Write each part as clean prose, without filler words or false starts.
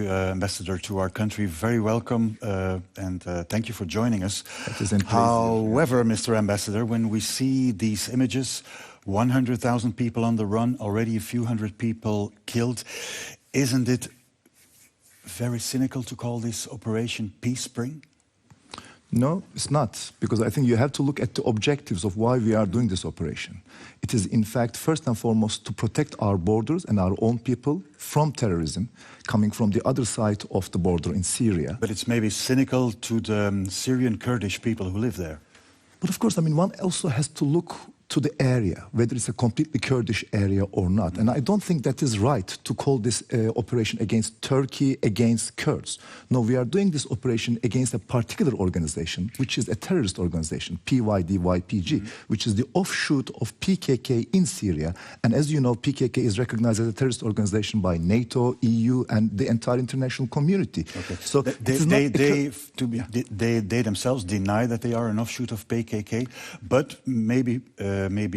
Ambassador, to our country. Very welcome, and thank you for joining us. It is a pleasure. However, Mr. Ambassador, when we see these images, 100,000 people on the run, already a few hundred people killed, isn't it very cynical to call this Operation Peace Spring? No, it's not, because I think you have to look at the objectives of why we are doing this operation. It is, in fact, first and foremost, to protect our borders and our own people from terrorism coming from the other side of the border in Syria. But it's maybe cynical to the Syrian Kurdish people who live there. But of course, I mean, one also has to look to the area, whether it's a completely Kurdish area or not. And I don't think that is right to call this operation against Turkey, against Kurds. No, we are doing this operation against a particular organization, which is a terrorist organization, PYD-YPG, which is the offshoot of PKK in Syria. And as you know, PKK is recognized as a terrorist organization by NATO, EU, and the entire international community. Okay. So they themselves deny that they are an offshoot of PKK, but maybe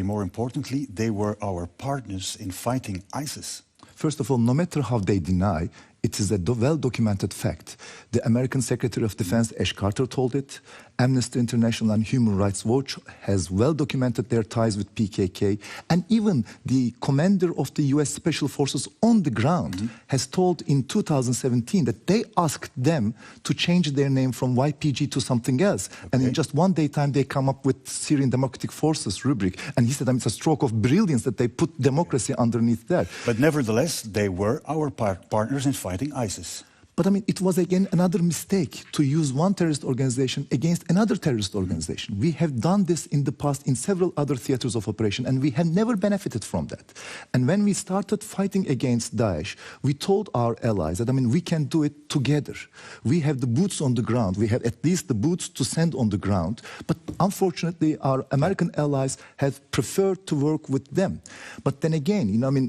more importantly, they were our partners in fighting ISIS. First of all, no matter how they deny, it is a well-documented fact. The American Secretary of Defense, Ash Carter, told it. Amnesty International and Human Rights Watch has well-documented their ties with PKK. And even the commander of the U.S. Special Forces on the ground has told in 2017 that they asked them to change their name from YPG to something else. Okay. And in just one day time, they come up with Syrian Democratic Forces rubric. And he said, I mean, it's a stroke of brilliance that they put democracy underneath that. But nevertheless, they were our partners in fighting ISIS. But I mean, it was again another mistake to use one terrorist organization against another terrorist organization. We have done this in the past in several other theaters of operation, and we have never benefited from that. And when we started fighting against Daesh, we told our allies that, I mean, we can do it together. We have the boots on the ground. We have at least the boots to send on the ground. But unfortunately, our American allies have preferred to work with them. But then again, you know, I mean,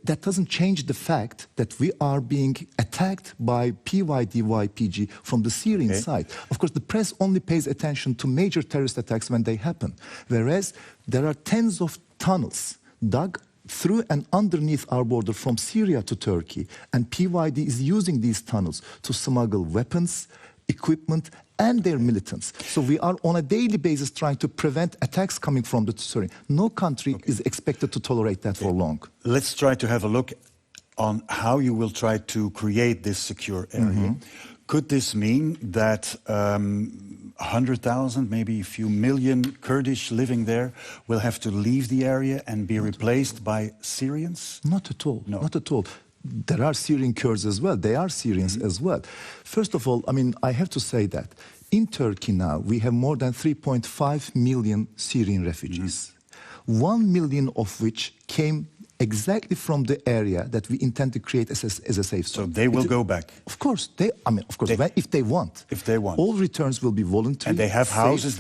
that doesn't change the fact that we are being attacked by PYD-YPG from the Syrian side. Of course, the press only pays attention to major terrorist attacks when they happen, whereas there are tens of tunnels dug through and underneath our border from Syria to Turkey, and PYD is using these tunnels to smuggle weapons, equipment, and their militants. So we are on a daily basis trying to prevent attacks coming from the Syrian. No country is expected to tolerate that for long. Let's try to have a look on how you will try to create this secure area. Could this mean that 100,000, maybe a few million Kurdish living there will have to leave the area and be replaced by Syrians? Not at all. No. Not at all. There are Syrian Kurds as well. They are Syrians as well. First of all, I mean, I have to say that in Turkey now, we have more than 3.5 million Syrian refugees, 1 million of which came exactly from the area that we intend to create as a safe zone. So they will go back? Of course. If they want. If they want. All returns will be voluntary. And they have houses,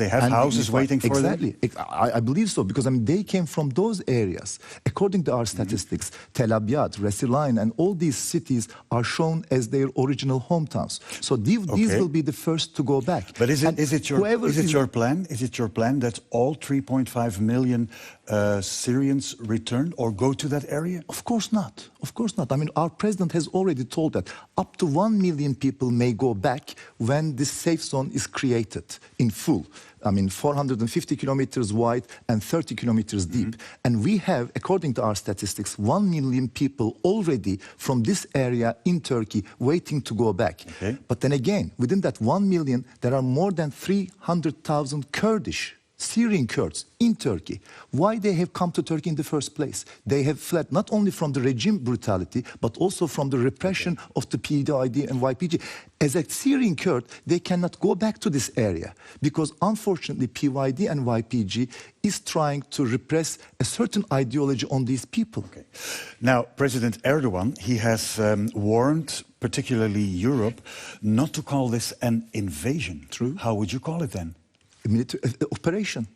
waiting for them? Exactly. I believe so, because I mean, they came from those areas. According to our statistics, Tel Abyad, Resilain, and all these cities are shown as their original hometowns. So these will be the first to go back. But is it your plan? Is it your plan that all 3.5 million Syrians return or go to that area? Of course not. Of course not. I mean, our president has already told that up to 1 million people may go back when this safe zone is created in full. I mean, 450 kilometers wide and 30 kilometers deep. And we have, according to our statistics, 1 million people already from this area in Turkey waiting to go back. Okay. But then again, within that 1 million, there are more than 300,000 Syrian Kurds in Turkey. Why they have come to Turkey in the first place? They have fled not only from the regime brutality, but also from the repression of the PYD and YPG. As a Syrian Kurd, they cannot go back to this area because unfortunately PYD and YPG is trying to repress a certain ideology on these people. Okay. Now, President Erdogan, he has warned particularly Europe not to call this an invasion. True. How would you call it then? A military operation,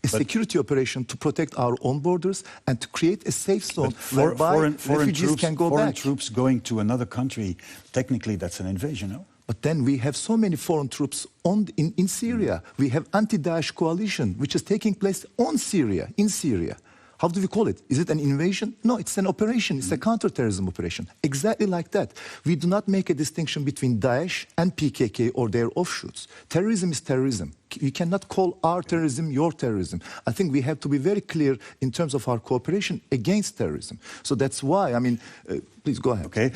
a security operation to protect our own borders and to create a safe zone whereby refugees can go back. Foreign troops going to another country, technically that's an invasion, no? But then we have so many foreign troops in Syria. We have anti-Daesh coalition, which is taking place in Syria. How do we call it? Is it an invasion? No, it's an operation. It's a counterterrorism operation. Exactly like that. We do not make a distinction between Daesh and PKK or their offshoots. Terrorism is terrorism. You cannot call our terrorism your terrorism. I think we have to be very clear in terms of our cooperation against terrorism. So that's why, I mean, please go ahead. Okay.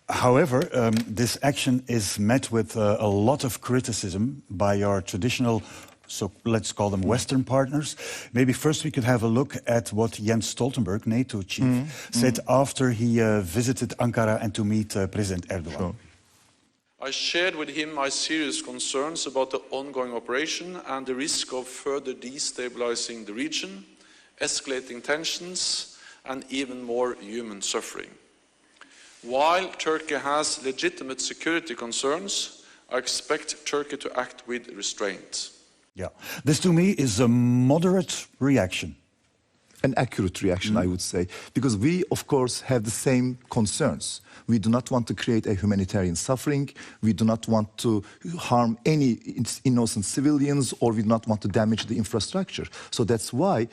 However, this action is met with a lot of criticism by our traditional, so let's call them Western partners. Maybe first we could have a look at what Jens Stoltenberg, NATO chief, said after he visited Ankara and to meet President Erdogan. Sure. I shared with him my serious concerns about the ongoing operation and the risk of further destabilizing the region, escalating tensions, and even more human suffering. While Turkey has legitimate security concerns, I expect Turkey to act with restraint. Yeah, this to me is a moderate reaction. An accurate reaction, I would say, because we, of course, have the same concerns. We do not want to create a humanitarian suffering. We do not want to harm any innocent civilians, or we do not want to damage the infrastructure. So that's why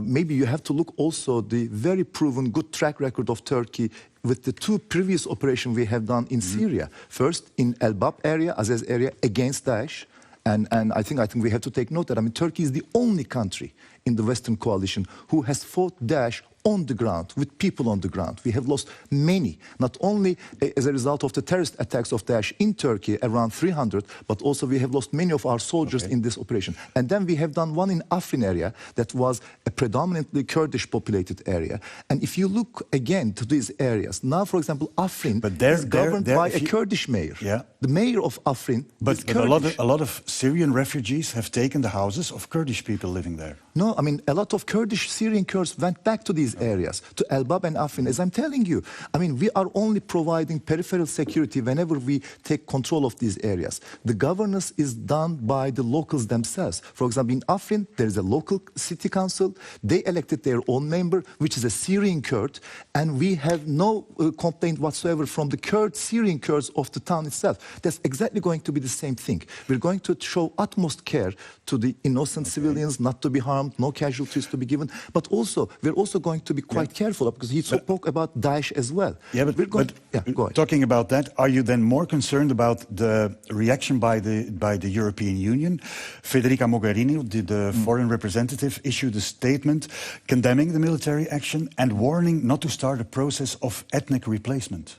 maybe you have to look also the very proven good track record of Turkey with the two previous operations we have done in Syria. First, in Elbap area, Azaz area, against Daesh. And I think we have to take note that, I mean, Turkey is the only country in the Western coalition who has fought Daesh on the ground, with people on the ground. We have lost many, not only as a result of the terrorist attacks of Daesh in Turkey, around 300, but also we have lost many of our soldiers in this operation. And then we have done one in Afrin area that was a predominantly Kurdish populated area. And if you look again to these areas, now, for example, Afrin is governed by a Kurdish mayor. Yeah. The mayor of Afrin is Kurdish. a lot of Syrian refugees have taken the houses of Kurdish people living there. No, I mean, a lot of Syrian Kurds went back to these areas, to Elbap and Afrin. As I'm telling you, I mean, we are only providing peripheral security whenever we take control of these areas. The governance is done by the locals themselves. For example, in Afrin, there is a local city council. They elected their own member, which is a Syrian Kurd, and we have no complaint whatsoever from the Syrian Kurds of the town itself. That's exactly going to be the same thing. We're going to show utmost care to the innocent civilians, not to be harmed, no casualties to be given, but also we're also going to be quite careful, because he spoke about Daesh as well. Yeah, but go ahead. Talking about that, are you then more concerned about the reaction by the European Union? Federica Mogherini, the foreign representative, issued a statement condemning the military action and warning not to start a process of ethnic replacement.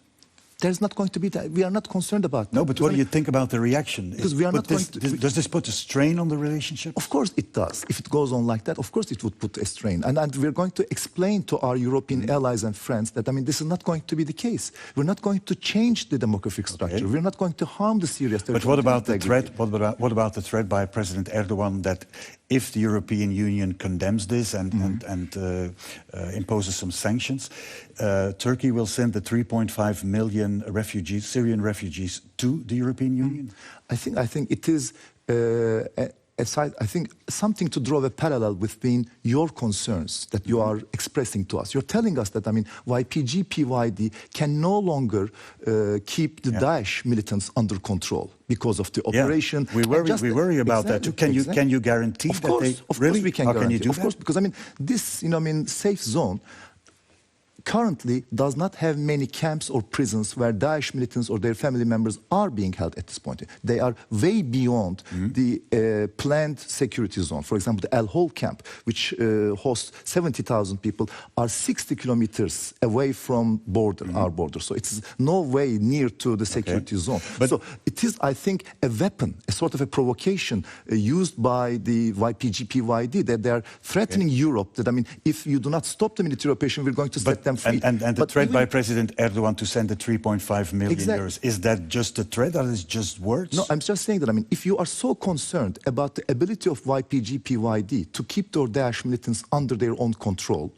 There's not going to be that. We are not concerned about that. No, but what do you think about the reaction? Because we are not going to... Does this put a strain on the relationship? Of course it does. If it goes on like that, of course it would put a strain. And we're going to explain to our European allies and friends that, I mean, this is not going to be the case. We're not going to change the demographic structure. Okay. We're not going to harm the Syrians. But what about the threat? What about the threat by President Erdogan that if the European Union condemns this and imposes some sanctions, Turkey will send the 3.5 million refugees, Syrian refugees, to the European Union? I think it is I think something to draw a parallel between your concerns that you are expressing to us. You're telling us that, I mean, YPG, PYD can no longer keep the Daesh militants under control because of the operation. We worry about that too. Can you guarantee of course, that they... Of really? Course we can How guarantee. Can you do of that? course, because, I mean, this, safe zone currently does not have many camps or prisons where Daesh militants or their family members are being held at this point. They are way beyond the planned security zone. For example, the El Hol camp, which hosts 70,000 people, are 60 kilometers away from our border. So it's no way near to the security zone. So it is, I think, a weapon, a sort of a provocation used by the YPG-PYD, that they are threatening Europe, that, I mean, if you do not stop the military operation, we're going to set them free. And the threat by President Erdogan to send the 3.5 million euros, is that just a threat or is it just words? No, I'm just saying that, I mean, if you are so concerned about the ability of YPG-PYD to keep their Daesh militants under their own control,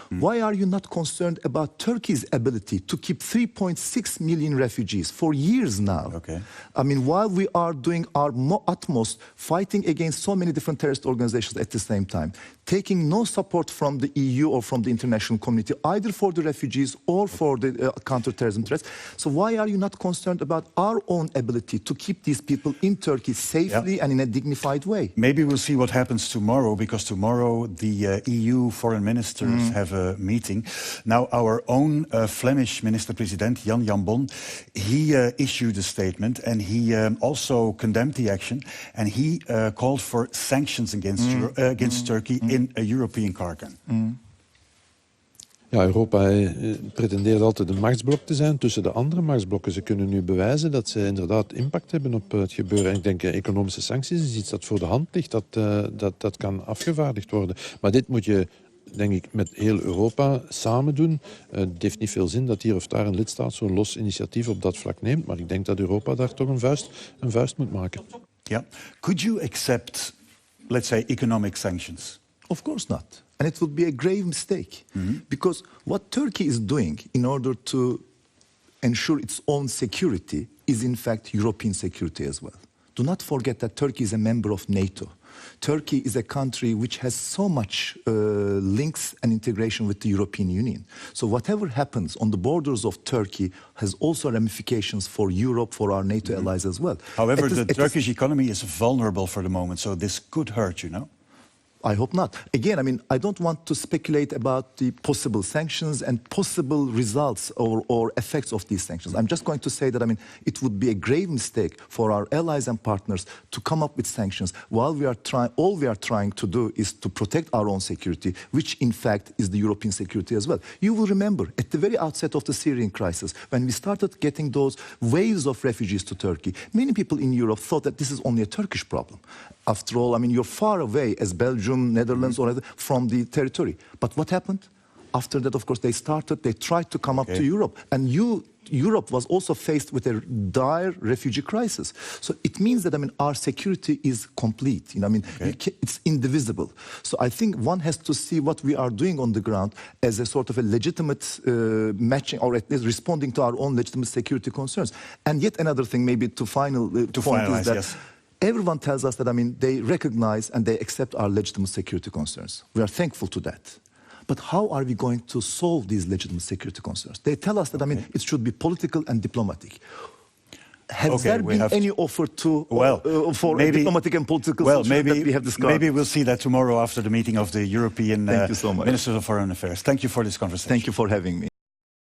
Why are you not concerned about Turkey's ability to keep 3.6 million refugees for years now? Okay. I mean, while we are doing our utmost, fighting against so many different terrorist organizations at the same time, taking no support from the EU or from the international community, either for the refugees or for the counterterrorism threats. So why are you not concerned about our own ability to keep these people in Turkey safely and in a dignified way? Maybe we'll see what happens tomorrow, because tomorrow the EU foreign ministers have a meeting. Now, our own Flemish Minister-President, Jan Jambon, he issued a statement, and he also condemned the action, and he called for sanctions against Turkey in a European carcan. Ja, Europa pretendeert altijd een machtsblok te zijn tussen de andere machtsblokken. Ze kunnen nu bewijzen dat ze inderdaad impact hebben op het gebeuren. En ik denk, economische sancties is iets dat voor de hand ligt, dat kan afgevaardigd worden. Maar dit moet je, denk ik, met heel Europa samen doen. Het heeft niet veel zin dat hier of daar een lidstaat zo'n los initiatief op dat vlak neemt. Maar ik denk dat Europa daar toch een vuist moet maken. Yeah. Could you accept, let's say, economic sanctions? Of course not. And it would be a grave mistake. Because what Turkey is doing in order to ensure its own security is in fact European security as well. Do not forget that Turkey is a member of NATO. Turkey is a country which has so much links and integration with the European Union. So whatever happens on the borders of Turkey has also ramifications for Europe, for our NATO allies as well. However, the Turkish economy is vulnerable for the moment, so this could hurt, you know? I hope not. Again, I mean, I don't want to speculate about the possible sanctions and possible results or effects of these sanctions. I'm just going to say that, I mean, it would be a grave mistake for our allies and partners to come up with sanctions while all we are trying to do is to protect our own security, which in fact is the European security as well. You will remember at the very outset of the Syrian crisis, when we started getting those waves of refugees to Turkey, many people in Europe thought that this is only a Turkish problem. After all, I mean, you're far away as Belgium, Netherlands, or from the territory. But what happened? After that, of course, they tried to come up to Europe. And Europe was also faced with a dire refugee crisis. So it means that, I mean, our security is complete. You know, I mean, it's indivisible. So I think one has to see what we are doing on the ground as a sort of a legitimate matching, or at least responding to our own legitimate security concerns. And yet another thing, maybe to finalize, is that everyone tells us that, I mean, they recognize and they accept our legitimate security concerns. We are thankful to that. But how are we going to solve these legitimate security concerns? They tell us that, I mean, it should be political and diplomatic. Has there been any offer for diplomatic and political solutions that we have discussed? Maybe we'll see that tomorrow after the meeting of the European Thank you so much. Ministers of Foreign Affairs. Thank you for this conversation. Thank you for having me.